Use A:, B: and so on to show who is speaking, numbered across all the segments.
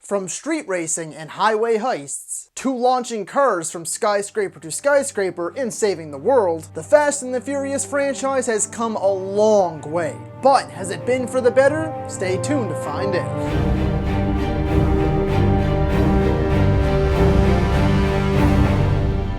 A: From street racing and highway heists, to launching cars from skyscraper to skyscraper and saving the world, the Fast and the Furious franchise has come a long way. But has it been for the better? Stay tuned to find out.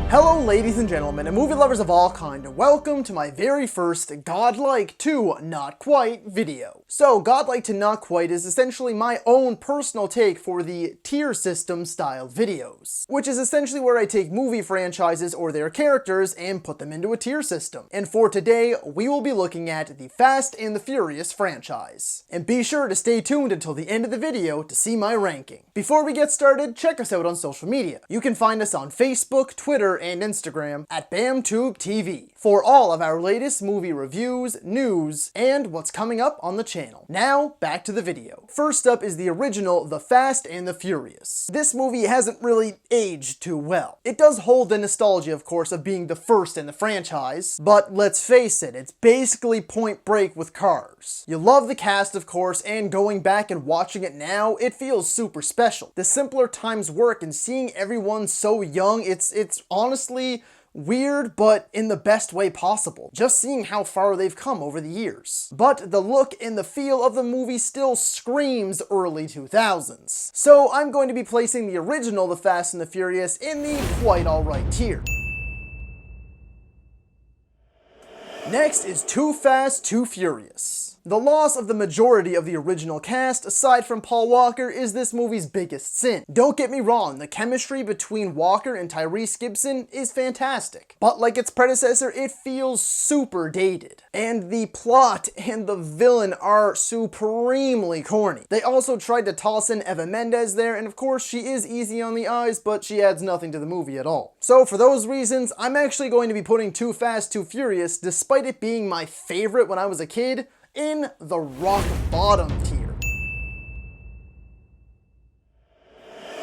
A: Hello ladies and gentlemen, and movie lovers of all kind, and welcome to my very first Godlike to Not Quite video. So, Godlike to Not Quite is essentially my own personal take for the tier system style videos, which is essentially where I take movie franchises or their characters and put them into a tier system. And for today, we will be looking at the Fast and the Furious franchise. And be sure to stay tuned until the end of the video to see my ranking. Before we get started, check us out on social media. You can find us on Facebook, Twitter, and Instagram at BamTubeTV for all of our latest movie reviews, news, and what's coming up on the channel. Now, back to the video. First up is the original The Fast and the Furious. This movie hasn't really aged too well. It does hold the nostalgia, of course, of being the first in the franchise, but let's face it, it's basically Point Break with cars. You love the cast, of course, and going back and watching it now, it feels super special. The simpler times work, and seeing everyone so young, it's honestly weird, but in the best way possible. Just seeing how far they've come over the years. But the look and the feel of the movie still screams early 2000s. So I'm going to be placing the original The Fast and the Furious in the quite alright tier. Next is Too Fast, Too Furious. The loss of the majority of the original cast, aside from Paul Walker, is this movie's biggest sin. Don't get me wrong, the chemistry between Walker and Tyrese Gibson is fantastic. But like its predecessor, it feels super dated. And the plot and the villain are supremely corny. They also tried to toss in Eva Mendes there, and of course she is easy on the eyes, but she adds nothing to the movie at all. So for those reasons, I'm actually going to be putting Too Fast, Too Furious, despite it being my favorite when I was a kid, in the rock bottom tier.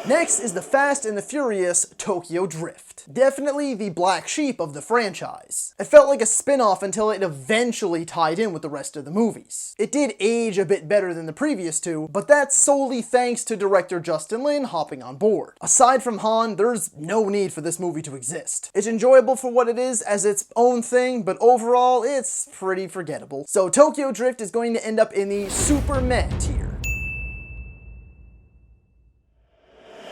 A: Next is The Fast and the Furious Tokyo Drift. Definitely the black sheep of the franchise. It felt like a spin-off until it eventually tied in with the rest of the movies. It did age a bit better than the previous two, but that's solely thanks to director Justin Lin hopping on board. Aside from Han, there's no need for this movie to exist. It's enjoyable for what it is as its own thing, but overall, it's pretty forgettable. So Tokyo Drift is going to end up in the super meh tier.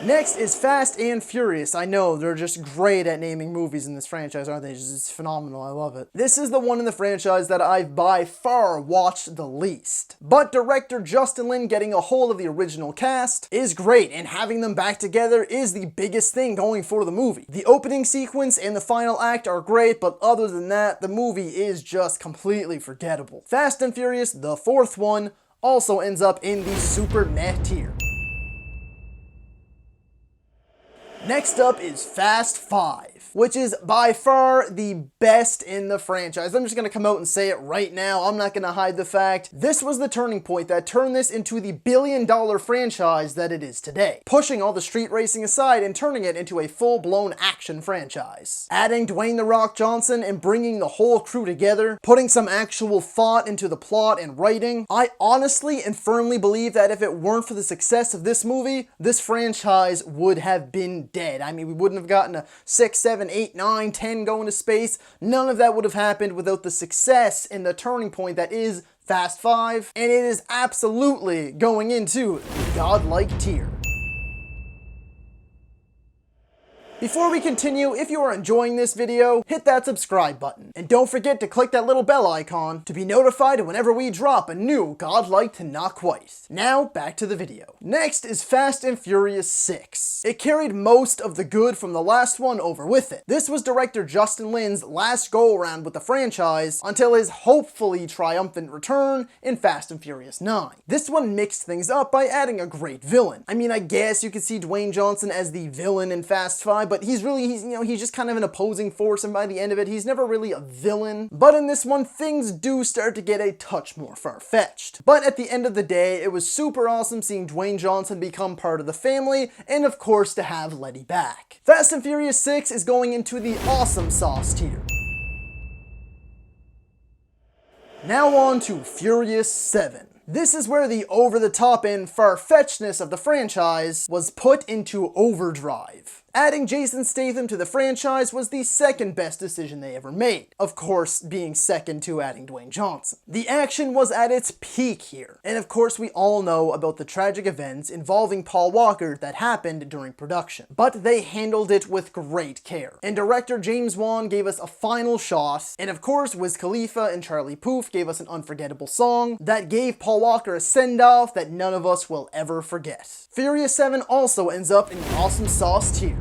A: Next is Fast and Furious. I know, they're just great at naming movies in this franchise, aren't they? It's phenomenal, I love it. This is the one in the franchise that I've by far watched the least. But director Justin Lin getting a hold of the original cast is great, and having them back together is the biggest thing going for the movie. The opening sequence and the final act are great, but other than that, the movie is just completely forgettable. Fast and Furious, the fourth one, also ends up in the super meh tier. Next up is Fast 5, which is by far the best in the franchise. I'm just going to come out and say it right now. I'm not going to hide the fact. This was the turning point that turned this into the billion-dollar franchise that it is today. Pushing all the street racing aside and turning it into a full-blown action franchise. Adding Dwayne "The Rock" Johnson and bringing the whole crew together, putting some actual thought into the plot and writing. I honestly and firmly believe that if it weren't for the success of this movie, this franchise would have been dead. I mean, we wouldn't have gotten a 6, 7, 8, 9, 10 going to space. None of that would have happened without the success and the turning point that is Fast 5, and it is absolutely going into the Godlike tier. Before we continue, if you are enjoying this video, hit that subscribe button. And don't forget to click that little bell icon to be notified whenever we drop a new Godlike to Not Quite. Now, back to the video. Next is Fast and Furious 6. It carried most of the good from the last one over with it. This was director Justin Lin's last go-around with the franchise until his hopefully triumphant return in Fast and Furious 9. This one mixed things up by adding a great villain. I mean, I guess you could see Dwayne Johnson as the villain in Fast 5, but he's just kind of an opposing force, and by the end of it, he's never really a villain. But in this one, things do start to get a touch more far-fetched. But at the end of the day, it was super awesome seeing Dwayne Johnson become part of the family, and of course to have Letty back. Fast and Furious 6 is going into the awesome sauce tier. Now on to Furious 7. This is where the over-the-top and far-fetchedness of the franchise was put into overdrive. Adding Jason Statham to the franchise was the second best decision they ever made, of course being second to adding Dwayne Johnson. The action was at its peak here, and of course we all know about the tragic events involving Paul Walker that happened during production, but they handled it with great care. And director James Wan gave us a final shot, and of course Wiz Khalifa and Charlie Puth gave us an unforgettable song that gave Paul Walker a send-off that none of us will ever forget. Furious 7 also ends up in the awesome sauce tier.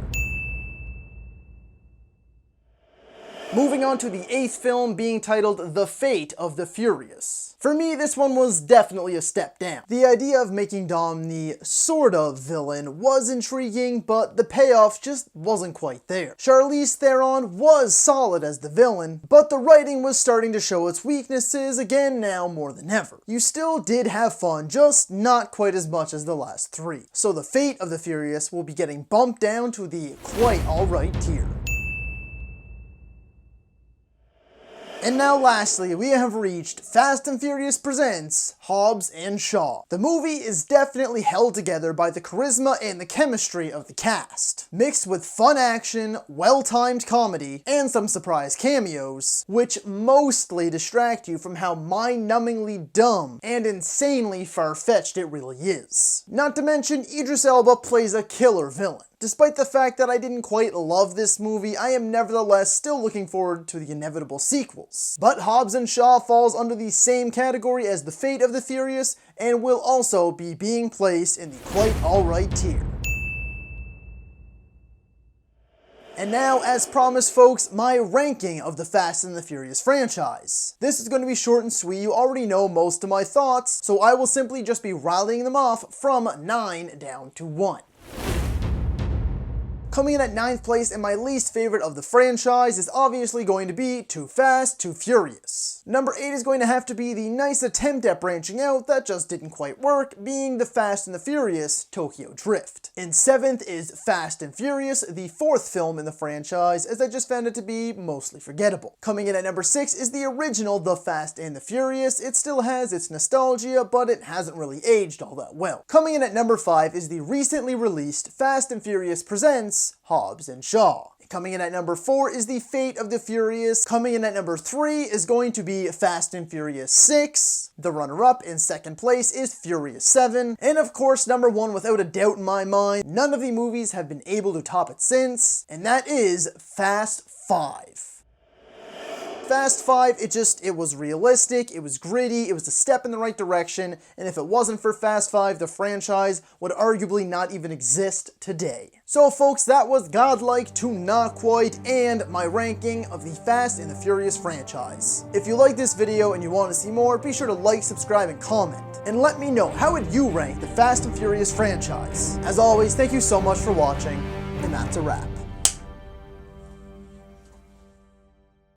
A: Moving on to the 8th film, being titled The Fate of the Furious. For me, this one was definitely a step down. The idea of making Dom the sort of villain was intriguing, but the payoff just wasn't quite there. Charlize Theron was solid as the villain, but the writing was starting to show its weaknesses again now more than ever. You still did have fun, just not quite as much as the last 3. So The Fate of the Furious will be getting bumped down to the quite alright tier. And now lastly, we have reached Fast and Furious Presents Hobbs and Shaw. The movie is definitely held together by the charisma and the chemistry of the cast, mixed with fun action, well-timed comedy, and some surprise cameos, which mostly distract you from how mind-numbingly dumb and insanely far-fetched it really is. Not to mention, Idris Elba plays a killer villain. Despite the fact that I didn't quite love this movie, I am nevertheless still looking forward to the inevitable sequels. But Hobbs and Shaw falls under the same category as The Fate of the Furious and will also be being placed in the quite alright tier. And now, as promised folks, my ranking of the Fast and the Furious franchise. This is going to be short and sweet, you already know most of my thoughts, so I will simply just be rattling them off from 9 down to 1. Coming in at 9th place and my least favorite of the franchise is obviously going to be Too Fast, Too Furious. Number 8 is going to have to be the nice attempt at branching out that just didn't quite work, being the Fast and the Furious Tokyo Drift. In 7th is Fast and Furious, the 4th film in the franchise, as I just found it to be mostly forgettable. Coming in at number 6 is the original The Fast and the Furious. It still has its nostalgia, but it hasn't really aged all that well. Coming in at number 5 is the recently released Fast and Furious Presents Hobbs and Shaw. Coming in at number 4 is The Fate of the Furious. Coming in at number 3 is going to be Fast and Furious 6. The runner-up in 2nd place is Furious 7. And of course, number 1 without a doubt in my mind, none of the movies have been able to top it since, and that is Fast 5. Fast 5, it was realistic, it was gritty, it was a step in the right direction, and if it wasn't for Fast 5, the franchise would arguably not even exist today. So folks, that was Godlike to Not Quite and my ranking of the Fast and the Furious franchise. If you like this video and you want to see more, be sure to like, subscribe, and comment. And let me know, how would you rank the Fast and Furious franchise? As always, thank you so much for watching, and that's a wrap.